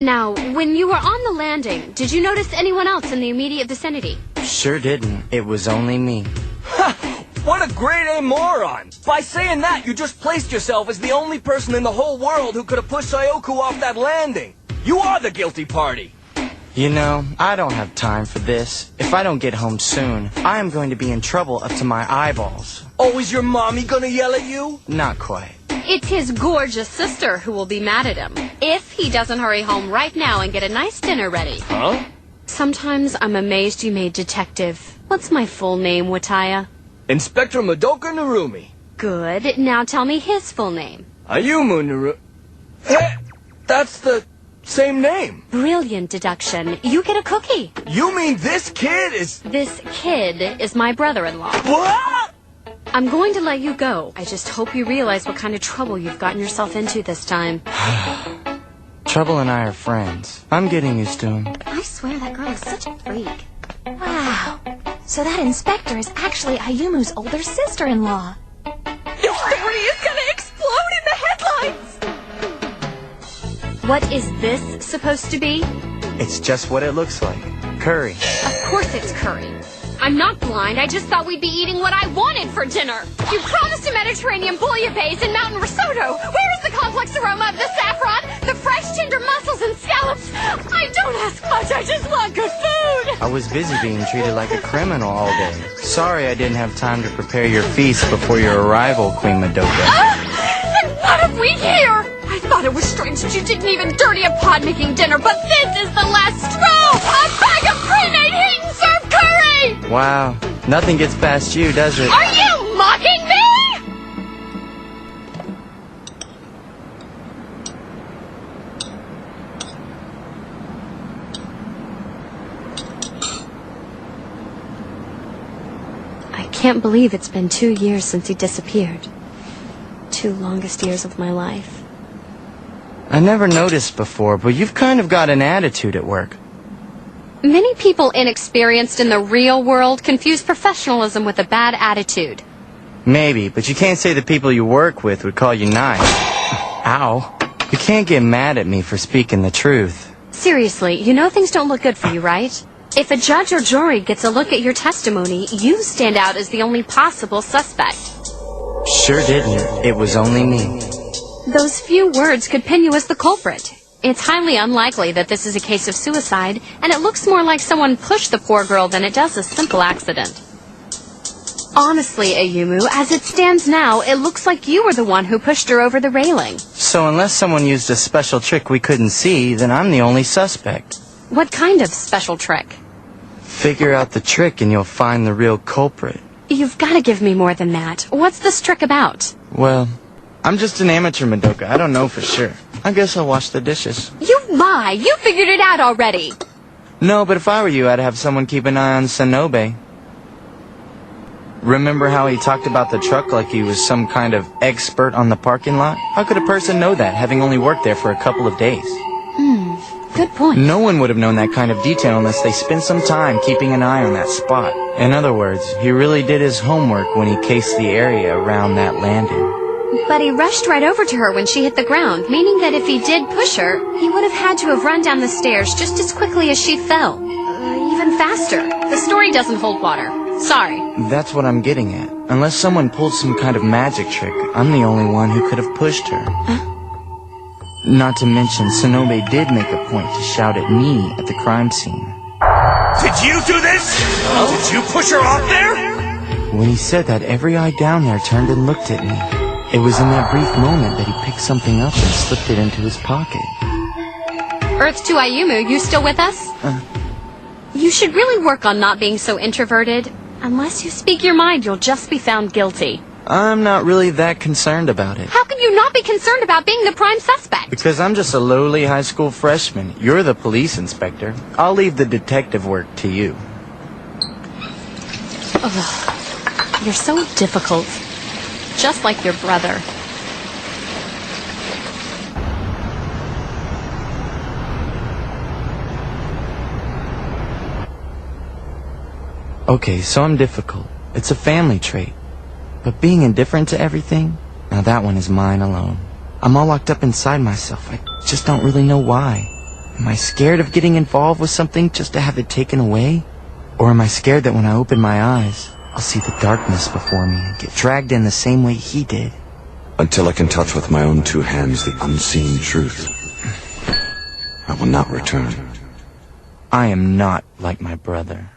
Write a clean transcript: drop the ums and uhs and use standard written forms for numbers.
Now, when you were on the landing, did you notice anyone else in the immediate vicinity? Sure didn't. It was only me. Ha! What a grade A moron! By saying that, you just placed yourself as the only person in the whole world who could have pushed Sayoku off that landing. You are the guilty party. You know, I don't have time for this. If I don't get home soon, I am going to be in trouble up to my eyeballs. Oh, is your mommy gonna yell at you? Not quite. It's his gorgeous sister who will be mad at him, if he doesn't hurry home right now and get a nice dinner ready. Huh? Sometimes I'm amazed you made detective. What's my full name, Wataya? Inspector Madoka Narumi. Good. Now tell me his full name. Ayumu Narumi. Hey, that's the same name. Brilliant deduction. You get a cookie. You mean this kid is... This kid is my brother-in-law. What? I'm going to let you go. I just hope you realize what kind of trouble you've gotten yourself into this time. Trouble and I are friends. I'm getting used to him. I swear that girl is such a freak. Wow. So that inspector is actually Ayumu's older sister-in-law. Your story is gonna explode in the headlines! What is this supposed to be? It's just what it looks like. Curry. Of course it's curry. I'm not blind. I just thought we'd be eating what I wanted for dinner. You promised a Mediterranean bouillabaisse and mountain risotto. Where is the complex aroma of the saffron, the fresh tender mussels and scallops? I don't ask much. I just want good food. I was busy being treated like a criminal all day. Sorry I didn't have time to prepare your feast before your arrival, Queen Madoka. And what have we here? I thought it was strange that you didn't even dirty a pot-making dinner, but this is the last straw! A bag of pre-made heat and serve curry! Wow, nothing gets past you, does it? Are you mocking me? I can't believe it's been 2 years since he disappeared. 2 longest years of my life. I never noticed before, but you've kind of got an attitude at work. Many people inexperienced in the real world confuse professionalism with a bad attitude. Maybe, but you can't say the people you work with would call you nice. Ow. You can't get mad at me for speaking the truth. Seriously, you know things don't look good for you, right? If a judge or jury gets a look at your testimony, you stand out as the only possible suspect. Sure didn't. It was only me. Those few words could pin you as the culprit. It's highly unlikely that this is a case of suicide, and it looks more like someone pushed the poor girl than it does a simple accident. Honestly, Ayumu, as it stands now, it looks like you were the one who pushed her over the railing. So unless someone used a special trick we couldn't see, then I'm the only suspect. What kind of special trick? Figure out the trick and you'll find the real culprit. You've got to give me more than that. What's this trick about? Well, I'm just an amateur, Madoka. I don't know for sure. I guess I'll wash the dishes. You lie! You figured it out already! No, but if I were you, I'd have someone keep an eye on Sonobe. Remember how he talked about the truck like he was some kind of expert on the parking lot? How could a person know that, having only worked there for a couple of days? Good point. No one would have known that kind of detail unless they spent some time keeping an eye on that spot. In other words, he really did his homework when he cased the area around that landing. But he rushed right over to her when she hit the ground, meaning that if he did push her, he would have had to have run down the stairs just as quickly as she fell. Even faster. The story doesn't hold water. Sorry. That's what I'm getting at. Unless someone pulled some kind of magic trick, I'm the only one who could have pushed her. Huh? Not to mention, Sonobe did make a point to shout at me at the crime scene. Did you do this? Did you push her off there? When he said that, every eye down there turned and looked at me. It was in that brief moment that he picked something up and slipped it into his pocket. Earth to Ayumu, you still with us? You should really work on not being so introverted. Unless you speak your mind, you'll just be found guilty. I'm not really that concerned about it. How can you not be concerned about being the prime suspect? Because I'm just a lowly high school freshman. You're the police inspector. I'll leave the detective work to you. Ugh. You're so difficult. Just like your brother. Okay, so I'm difficult. It's a family trait. But being indifferent to everything, now that one is mine alone. I'm all locked up inside myself. I just don't really know why. Am I scared of getting involved with something just to have it taken away? Or am I scared that when I open my eyes, I'll see the darkness before me and get dragged in the same way he did? Until I can touch with my own 2 hands the unseen truth, I will not return. I am not like my brother.